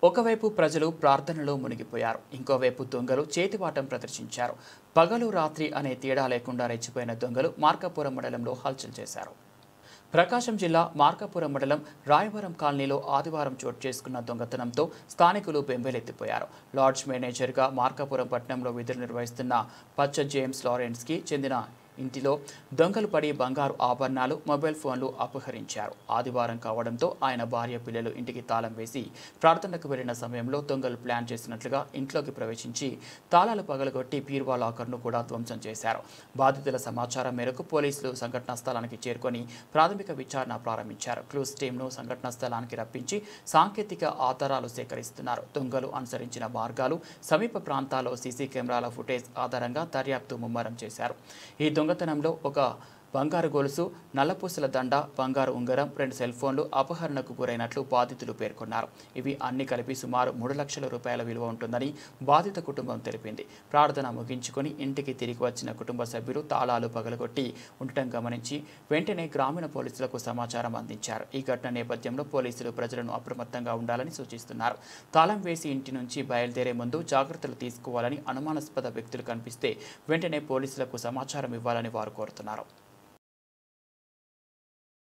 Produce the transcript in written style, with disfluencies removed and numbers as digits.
ఒకవైపు ప్రజలు ప్రార్థనలో మునిగిపోయారు. ఇంకోవైపు దొంగలు చేతివాటం ప్రదర్శించారు. పగలు రాత్రి అనే తేడా లేకుండా రెచ్చిపోయిన దొంగలు మార్కాపురం మండలంలో హల్చల్ చేశారు. ప్రకాశం జిల్లా మార్కాపురం మండలం రాయవరం కాలనీలో ఆదివారం చోటు చేసుకున్న దొంగతనంతో స్థానికులు బెంబేలెత్తిపోయారు. లాడ్జ్ మేనేజర్గా మార్కాపురం పట్టణంలో విధులు నిర్వహిస్తున్న పచ్చ జేమ్స్ లారెన్స్కి చెందిన ఇంటిలో దొంగలు పడి బంగారు ఆభరణాలు, మొబైల్ ఫోన్లు అపహరించారు. ఆదివారం కావడంతో ఆయన భార్య, పిల్లలు ఇంటికి తాళం వేసి ప్రార్థనకు వెళ్లిన సమయంలో దొంగలు ప్లాన్ చేసినట్లుగా ఇంట్లోకి ప్రవేశించి తాళాలు పగలగొట్టి బీరువా లాకర్ను కూడా ధ్వంసం చేశారు. బాధితుల సమాచారం మేరకు పోలీసులు సంఘటనా స్థలానికి చేరుకొని ప్రాథమిక విచారణ ప్రారంభించారు. క్లూస్ టీంను సంఘటనా స్థలానికి రప్పించి సాంకేతిక ఆధారాలు సేకరిస్తున్నారు. దొంగలు అనుసరించిన మార్గాలు, సమీప ప్రాంతాల్లో సీసీ కెమెరాల ఫుటేజ్ ఆధారంగా దర్యాప్తు ముమ్మరం చేశారు. ఈ దొంగతనంలో ఒక బంగారు గొలుసు, నల్లపూసల దండ, బంగారు ఉంగరం, 2 సెల్ ఫోన్లు అపహరణకు గురైనట్లు బాధితులు పేర్కొన్నారు. ఇవి అన్ని కలిపి సుమారు 3 లక్షల రూపాయల విలువ ఉంటుందని బాధిత కుటుంబం తెలిపింది. ప్రార్థన ముగించుకొని ఇంటికి తిరిగి వచ్చిన కుటుంబ సభ్యులు తాళాలు పగలగొట్టి ఉండటం గమనించి వెంటనే గ్రామీణ పోలీసులకు సమాచారం అందించారు. ఈ ఘటన నేపథ్యంలో పోలీసులు ప్రజలను అప్రమత్తంగా ఉండాలని సూచిస్తున్నారు. తాళం వేసి ఇంటి నుంచి బయలుదేరే ముందు జాగ్రత్తలు తీసుకోవాలని, అనుమానాస్పద వ్యక్తులు కనిపిస్తే వెంటనే పోలీసులకు సమాచారం ఇవ్వాలని వారు కోరుతున్నారు.